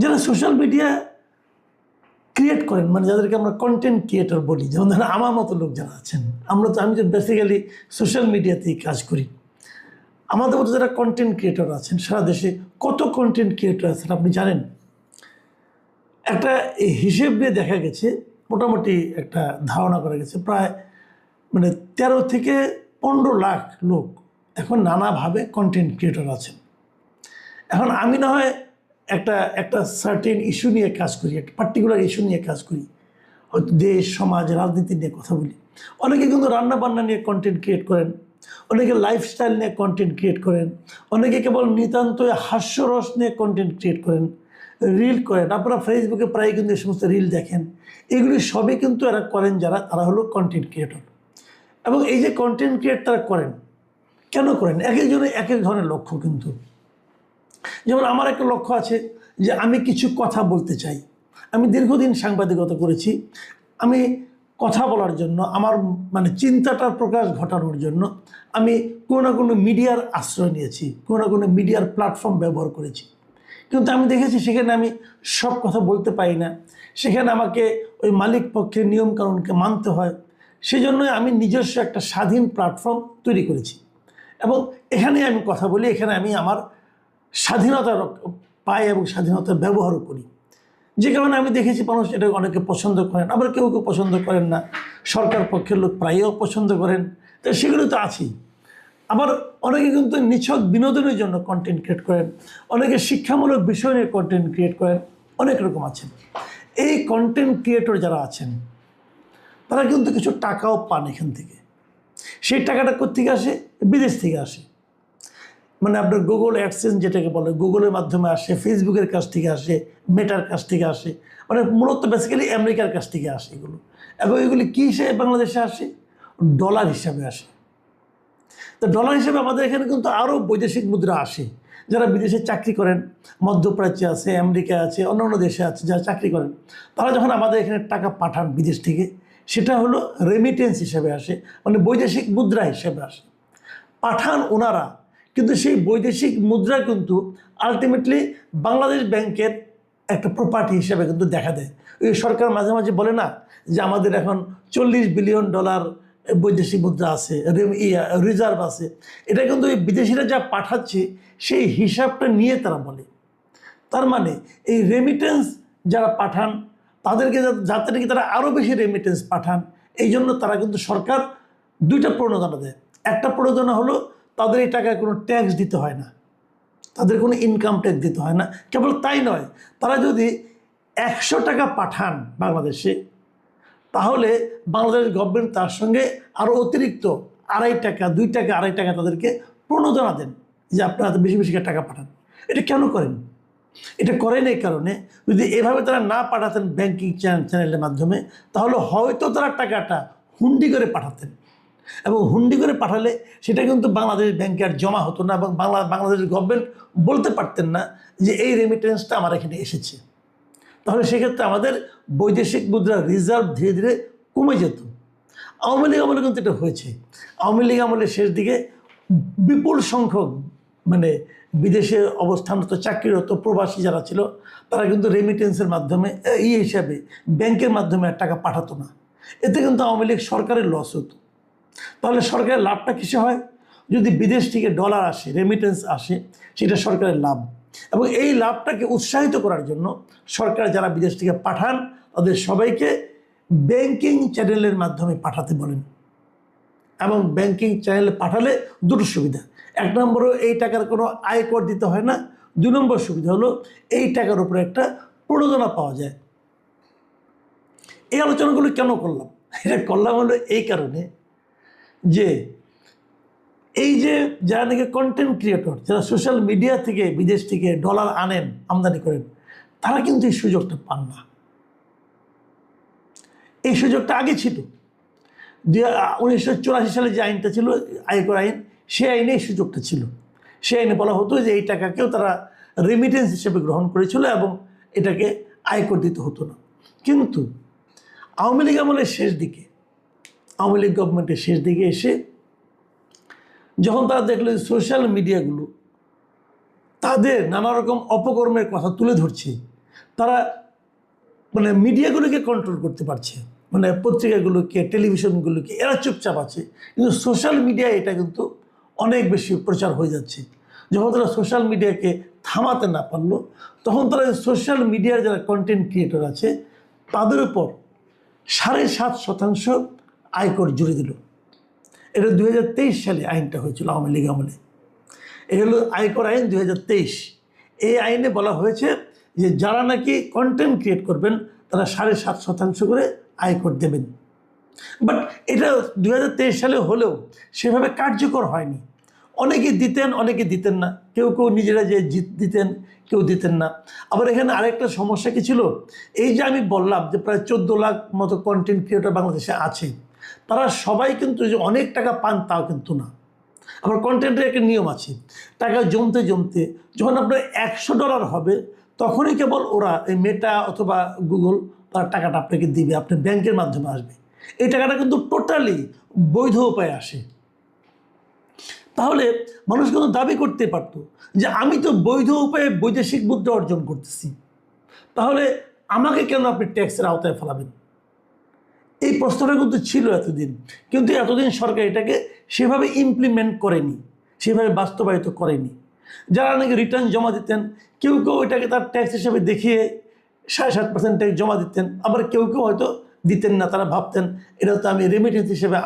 যারা social media create করেন, মানে যাদেরকে আমরা কন্টেন্ট ক্রিয়েটর বলি, যেমন ধরেন আমার মতো লোক যারা আছেন, আমি তো বেসিক্যালি সোশ্যাল মিডিয়াতেই কাজ করি। আমাদের মতো যারা কন্টেন্ট ক্রিয়েটর আছেন, সারা দেশে কত কন্টেন্ট ক্রিয়েটর আছেন আপনি জানেন? একটা হিসেব নিয়ে দেখা গেছে, মোটামুটি একটা ধারণা করা গেছে, প্রায় মানে 13 থেকে 15 লাখ লোক এখন নানাভাবে কন্টেন্ট ক্রিয়েটর আছেন। এখন আমি না হয় একটা একটা সার্টেন ইস্যু নিয়ে কাজ করি, একটা পার্টিকুলার ইস্যু নিয়ে কাজ করি, হয়তো দেশ সমাজ রাজনীতি নিয়ে কথা বলি। অনেকে কিন্তু রান্না বান্না নিয়ে কন্টেন্ট ক্রিয়েট করেন, অনেকে লাইফস্টাইল নিয়ে কন্টেন্ট ক্রিয়েট করেন, অনেকে কেবল নিতান্ত হাস্যরস নিয়ে কন্টেন্ট ক্রিয়েট করেন, রিল করেন। আপনারা ফেসবুকে প্রায় কিন্তু এই সমস্ত রিল দেখেন। এগুলি সবই কিন্তু এরা করেন, তারা হলো কন্টেন্ট ক্রিয়েটর। এবং এই যে কন্টেন্ট ক্রিয়েট তারা করেন, কেন করেন? এক একজনের এক এক ধরনের লক্ষ্য কিন্তু। যেমন আমার একটা লক্ষ্য আছে যে আমি কিছু কথা বলতে চাই। আমি দীর্ঘদিন সাংবাদিকতা করেছি। আমি কথা বলার জন্য, আমার মানে চিন্তাটার প্রকাশ ঘটানোর জন্য আমি কোনো না কোনো মিডিয়ার আশ্রয় নিয়েছি, কোনো না কোনো মিডিয়ার প্ল্যাটফর্ম ব্যবহার করেছি। কিন্তু আমি দেখেছি সেখানে আমি সব কথা বলতে পারি না, সেখানে আমাকে ওই মালিক পক্ষের নিয়মকানুনকে মানতে হয়। সেই জন্যই আমি নিজস্ব একটা স্বাধীন প্ল্যাটফর্ম তৈরি করেছি এবং এখানে আমি কথা বলি, এখানে আমি আমার স্বাধীনতা পাই এবং স্বাধীনতার ব্যবহারও করি। যে কারণে আমি দেখেছি মানুষ এটা অনেকে পছন্দ করেন, আবার কেউ কেউ পছন্দ করেন না। সরকার পক্ষের লোক প্রায়ও পছন্দ করেন, তো সেগুলো তো আছেই। আবার অনেকে কিন্তু নিছক বিনোদনের জন্য কন্টেন্ট ক্রিয়েট করেন, অনেকে শিক্ষামূলক বিষয় নিয়ে কন্টেন্ট ক্রিয়েট করেন, অনেক রকম আছেন। এই কন্টেন্ট ক্রিয়েটর যারা আছেন তারা কিন্তু কিছু টাকাও পান এখান থেকে। সেই টাকাটা কোত্থেকে আসে? বিদেশ থেকে আসে। মানে আপনার গুগল অ্যাডসেন্স যেটাকে বলে, গুগলের মাধ্যমে আসে, ফেসবুকের কাছ থেকে আসে, মেটার কাছ থেকে আসে, মানে মূলত বেসিক্যালি আমেরিকার কাছ থেকে আসে এগুলো। এবং এগুলি কী হিসেবে বাংলাদেশে আসে? ডলার হিসাবে আসে। তো ডলার হিসেবে আমাদের এখানে কিন্তু আরও বৈদেশিক মুদ্রা আসে। যারা বিদেশে চাকরি করেন, মধ্যপ্রাচ্যে আছে, আমেরিকা আছে, অন্যান্য দেশে আছে যারা চাকরি করেন, তারা যখন আমাদের এখানে টাকা পাঠান বিদেশ থেকে, সেটা হলো রেমিটেন্স হিসেবে আসে, মানে বৈদেশিক মুদ্রা হিসেবে আসে। পাঠান ওনারা, কিন্তু সেই বৈদেশিক মুদ্রা কিন্তু আলটিমেটলি বাংলাদেশ ব্যাংকের একটা প্রপার্টি হিসেবে কিন্তু দেখা দেয়। ওই সরকার মাঝে মাঝে বলে না যে আমাদের এখন $40 বিলিয়ন বৈদেশিক মুদ্রা আছে, রিজার্ভ আছে। এটা কিন্তু ওই বিদেশিরা যা পাঠাচ্ছে সেই হিসাবটা নিয়ে তারা বলে। তার মানে এই রেমিটেন্স যারা পাঠান তাদেরকে যাতে নাকি তারা আরও বেশি রেমিটেন্স পাঠান, এই জন্য তারা কিন্তু সরকার দুইটা প্রণোদনা দেয়। একটা প্রণোদনা হলো তাদের এই টাকায় কোনো ট্যাক্স দিতে হয় না, তাদের কোনো ইনকাম ট্যাক্স দিতে হয় না। কেবল তাই নয়, তারা যদি 100 টাকা পাঠান বাংলাদেশে, তাহলে বাংলাদেশ গভর্নমেন্ট তার সঙ্গে আরও অতিরিক্ত 2.5 টাকা 2 টাকা 2.5 টাকা তাদেরকে প্রণোদনা দেন যে আপনারা বেশি বেশি টাকা পাঠান। এটা কেন করেন? এটা করেন এই কারণে, যদি এভাবে তারা না পাঠাতেন ব্যাংকিং চ্যানেলের মাধ্যমে, তাহলে হয়তো তারা টাকাটা হুন্ডি করে পাঠাতেন, এবং হুন্ডি করে পাঠালে সেটা কিন্তু বাংলাদেশ ব্যাংকে আর জমা হতো না, এবং বাংলাদেশ গভর্নমেন্ট বলতে পারতেন না যে এই রেমিটেন্সটা আমার এখানে এসেছে। তাহলে সেক্ষেত্রে আমাদের বৈদেশিক মুদ্রার রিজার্ভ ধীরে ধীরে কমে যেত। আওয়ামী লীগ আমলে কিন্তু এটা হয়েছে। আওয়ামী লীগ আমলের শেষ দিকে বিপুল সংখ্যক মানে বিদেশে অবস্থানরত চাকরিরত প্রবাসী যারা ছিল, তারা কিন্তু রেমিটেন্সের মাধ্যমে হিসাবে ব্যাংকের মাধ্যমে আর টাকা পাঠাতো না। এতে কিন্তু আওয়ামী লীগ সরকারের লস হতো। তাহলে সরকারের লাভটা কিসে হয়? যদি বিদেশ থেকে ডলার আসে, রেমিটেন্স আসে, সেটা সরকারের লাভ। এবং এই লাভটাকে উৎসাহিত করার জন্য সরকার যারা বিদেশ থেকে পাঠান তাদের সবাইকে ব্যাংকিং চ্যানেলের মাধ্যমে পাঠাতে বলেন। এবং ব্যাংকিং চ্যানেলে পাঠালে দুটো সুবিধা: 1 নম্বরও এই টাকার কোনো আয়কর দিতে হয় না, 2 নম্বর সুবিধা হলো এই টাকার উপরে একটা প্রণোদনা পাওয়া যায়। এই আলোচনাগুলো কেন করলাম? এটা করলাম হলো এই কারণে যে এই যে যারা নাকি কন্টেন্ট ক্রিয়েটর, যারা সোশ্যাল মিডিয়া থেকে বিদেশ থেকে ডলার আনেন, আমদানি করেন, তারা কিন্তু এই সুযোগটা পান না। এই সুযোগটা আগে ছিল। 1984 সালে যে আইনটা ছিল, আয়কর আইন, সেই আইনে এই সুযোগটা ছিল। সেই আইনে বলা হতো যে এই টাকাকেও তারা রেমিটেন্স হিসেবে গ্রহণ করেছিল এবং এটাকে আয়কর দিতে হতো না। কিন্তু আওয়ামী লীগ আমলের শেষ দিকে, আওয়ামী লীগ গভর্নমেন্টের শেষ দিকে এসে যখন তারা দেখলো যে সোশ্যাল মিডিয়াগুলো তাদের নানা রকম অপকর্মের কথা তুলে ধরছে, তারা মানে মিডিয়াগুলোকে কন্ট্রোল করতে পারছে, মানে পত্রিকাগুলোকে, টেলিভিশনগুলোকে, এরা চুপচাপ আছে। কিন্তু সোশ্যাল মিডিয়ায় এটা কিন্তু অনেক বেশি প্রচার হয়ে যাচ্ছে। যখন তারা সোশ্যাল মিডিয়াকে থামাতে না পারলো, তখন তারা সোশ্যাল মিডিয়ার যারা কন্টেন্ট ক্রিয়েটর আছে তাদের উপর 7.5% আয়কর জুড়ে দিল। এটা 2023 সালে আইনটা হয়েছিল, আওয়ামী লীগ আমলে। এটা হলো আয়কর আইন 2023। এই আইনে বলা হয়েছে যে যারা নাকি কন্টেন্ট ক্রিয়েট করবেন তারা 7.5% করে আয়কর দেবেন। বাট এটা 2023 সালে হলেও সেভাবে কার্যকর হয়নি। অনেকে দিতেন, অনেকে দিতেন না, কেউ কেউ নিজেরা যে দিতেন, কেউ দিতেন না। আবার এখানে আরেকটা সমস্যা কি ছিল, এই যে আমি বললাম যে প্রায় 14 লাখ মতো কন্টেন্ট ক্রিয়েটর বাংলাদেশে আছে, তারা সবাই কিন্তু যে অনেক টাকা পান তাও কিন্তু না। আবার কন্টেন্টের একটা নিয়ম আছে, টাকা জমতে জমতে যখন আপনার $100 হবে তখনই কেবল ওরা এই মেটা অথবা গুগল তার টাকাটা আপনাকে দিবে, আপনার ব্যাংকের মাধ্যমে আসবে। এই টাকাটা কিন্তু টোটালি বৈধ উপায়ে আসে। তাহলে মানুষ কিন্তু দাবি করতে পারত যে আমি তো বৈধ উপায়ে বৈদেশিক মুদ্রা অর্জন করতেছি, তাহলে আমাকে কেন আপনি ট্যাক্সের আওতায় ফেলাবেন? এই প্রশ্নটা কিন্তু ছিল এতদিন, কিন্তু এতদিন সরকার এটাকে সেভাবে ইমপ্লিমেন্ট করেনি, সেভাবে বাস্তবায়িত করেনি। যারা নাকি রিটার্ন জমা দিতেন, কেউ কেউ এটাকে তার ট্যাক্স হিসেবে দেখিয়ে 7.5% ট্যাক্স জমা দিতেন, আবার কেউ কেউ হয়তো দিতেন না। তারা ভাবতেন এটা তো আমি রেমিটেন্স হিসেবে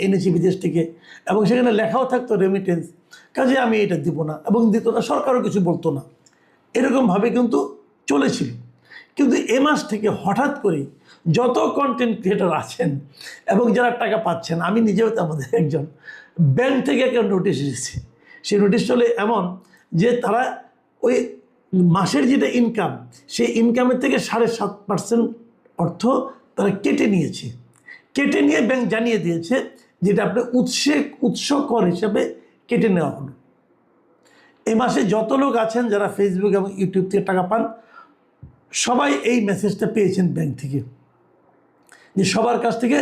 এনেছি বিদেশ থেকে, এবং সেখানে লেখাও থাকতো রেমিটেন্স, কাজে আমি এটা দিব না, এবং দিত না, সরকারও কিছু বলতো না। এরকমভাবে কিন্তু চলেছিল। কিন্তু এ মাস থেকে হঠাৎ করে যত কন্টেন্ট ক্রিয়েটর আছেন এবং যারা টাকা পাচ্ছেন, আমি নিজেও তো আমাদের একজন, ব্যাংক থেকে একটা নোটিশ এসেছে। সেই নোটিশ চলে এমন যে তারা ওই মাসের যেটা ইনকাম, সেই ইনকামের থেকে 7.5% অর্থ তারা কেটে নিয়েছে। কেটে নিয়ে ব্যাংক জানিয়ে দিয়েছে যেটা আপনার উৎস কর হিসাবে কেটে নেওয়া হলো। এই মাসে যত লোক আছেন যারা ফেসবুক এবং ইউটিউব থেকে টাকা পান, সবাই এই মেসেজটা পেয়েছেন ব্যাংক থেকে যে সবার কাছ থেকে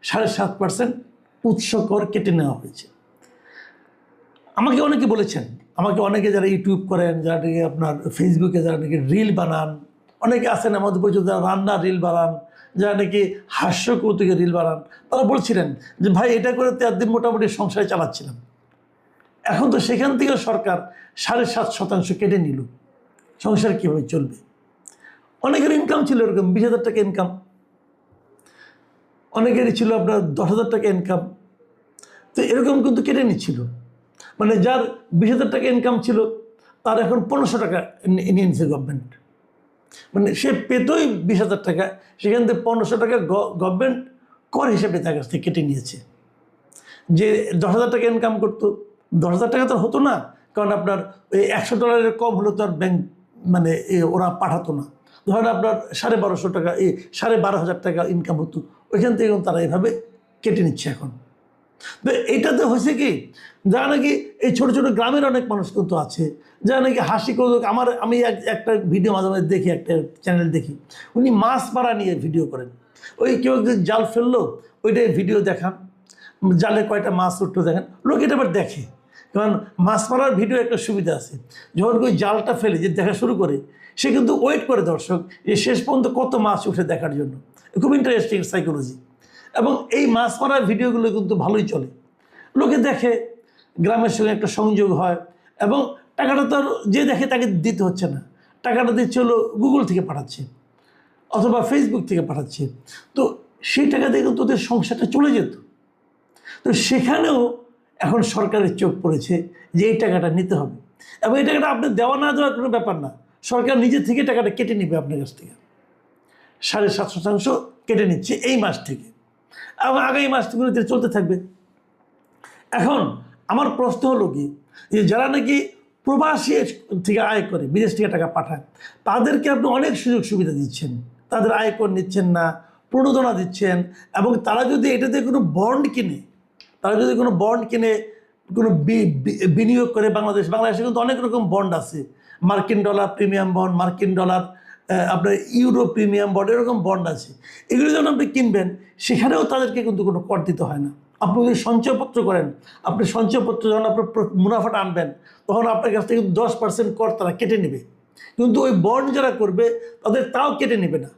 7.5% উৎস কর কেটে নেওয়া হয়েছে। আমাকে অনেকে বলেছেন, আমাকে অনেকে যারা ইউটিউব করেন, যারা নাকি আপনার ফেসবুকে যারা নাকি রিল বানান, অনেকে আছেন আমাদের পরিচিত যারা রান্নার রিল বানান, যারা নাকি হাস্য কৌতুকের রিল বানান, তারা বলছিলেন যে ভাই এটা করে তো একদিন মোটামুটি সংসারে চালাচ্ছিলাম, এখন তো সেখান থেকে সরকার 7.5% কেটে নিল, সংসার কীভাবে চলবে? অনেকের ইনকাম ছিল এরকম 20,000 টাকা ইনকাম, অনেকেরই ছিল আপনার 10,000 টাকা ইনকাম, তো এরকম কিন্তু কেটে নিচ্ছিল। মানে যার 20,000 টাকা ইনকাম ছিল তার এখন 1500 টাকা নিয়ে নিচ্ছে গভর্নমেন্ট। মানে সে পেতই 20,000 টাকা, সেখান থেকে 1500 টাকা গভর্নমেন্ট কর হিসেবে তার কাছ থেকে কেটে নিয়েছে। যে 10,000 টাকা ইনকাম করতো, 10,000 টাকা তো হতো না, কারণ আপনার ওই $100 কম হলো তো আর ব্যাংক মানে ওরা পাঠাতো না। ধরেন আপনার 1250 টাকা, 12,500 টাকা ইনকাম হতো, ওইখান থেকে তারা এভাবে কেটে নিচ্ছে এখন। তো এইটাতে হয়েছে কি, যারা নাকি এই ছোটো ছোটো গ্রামের অনেক মানুষ কিন্তু আছে যারা নাকি হাসি কৌতুক, আমি একটা ভিডিও মাঝে মাঝে দেখি, একটা চ্যানেল দেখি, উনি মাছ মারা নিয়ে ভিডিও করেন। ওই কেউ জাল ফেললো, ওইটাই ভিডিও দেখান, জালে কয়টা মাছ উঠলো দেখেন, লোক এটা আবার দেখে। কারণ মাছ মারার ভিডিও একটা সুবিধা আছে, যখন ওই জালটা ফেলে যে দেখা শুরু করে, সে কিন্তু ওয়েট করে দর্শক যে শেষ পর্যন্ত কত মাছ উঠে দেখার জন্য। খুব ইন্টারেস্টিং সাইকোলজি। এবং এই মাছ মারার ভিডিওগুলো কিন্তু ভালোই চলে, লোকে দেখে, গ্রামের সঙ্গে একটা সংযোগ হয়, এবং টাকাটা তো আর যে দেখে তাকে দিতে হচ্ছে না, টাকাটা দিচ্ছে হলো গুগল থেকে পাঠাচ্ছে অথবা ফেসবুক থেকে পাঠাচ্ছে। তো সেই টাকা দিয়ে কিন্তু ওদের সংসারটা চলে যেত। তো সেখানেও এখন সরকারের চোখ পড়েছে যে এই টাকাটা নিতে হবে, এবং এই টাকাটা আপনি দেওয়া না দেওয়ার কোনো ব্যাপার না, সরকার নিজে থেকে টাকাটা কেটে নেবে আপনার কাছ থেকে। 7.5% কেটে নিচ্ছে এই মাস থেকে, এবং আগামী মাসগুলোতে চলতে থাকবে। এখন আমার প্রশ্ন হলো কি, যে যারা নাকি প্রবাসী থেকে আয় করে, বিদেশ থেকে টাকা পাঠায়, তাদেরকে আপনি অনেক সুযোগ সুবিধা দিচ্ছেন, তাদের আয়কর নিচ্ছেন না, প্রণোদনা দিচ্ছেন, এবং তারা যদি এটাতে কোনো বন্ড কিনে, কোনো বিনিয়োগ করে, বাংলাদেশে কিন্তু অনেক রকম বন্ড আছে, মার্কিন ডলার প্রিমিয়াম বন্ড, মার্কিন ডলার আপনার ইউরো প্রিমিয়াম বন্ড, এরকম বন্ড আছে। এগুলো যখন আপনি কিনবেন সেখানেও তাদেরকে কিন্তু কোনো কর দিতে হয় না। আপনি যদি সঞ্চয়পত্র করেন, আপনি সঞ্চয়পত্র যখন আপনার মুনাফাটা আনবেন, তখন আপনার কাছ থেকে 10% কর তারা কেটে নেবে। কিন্তু ওই বন্ড যারা করবে তাদের তাও কেটে নেবে না।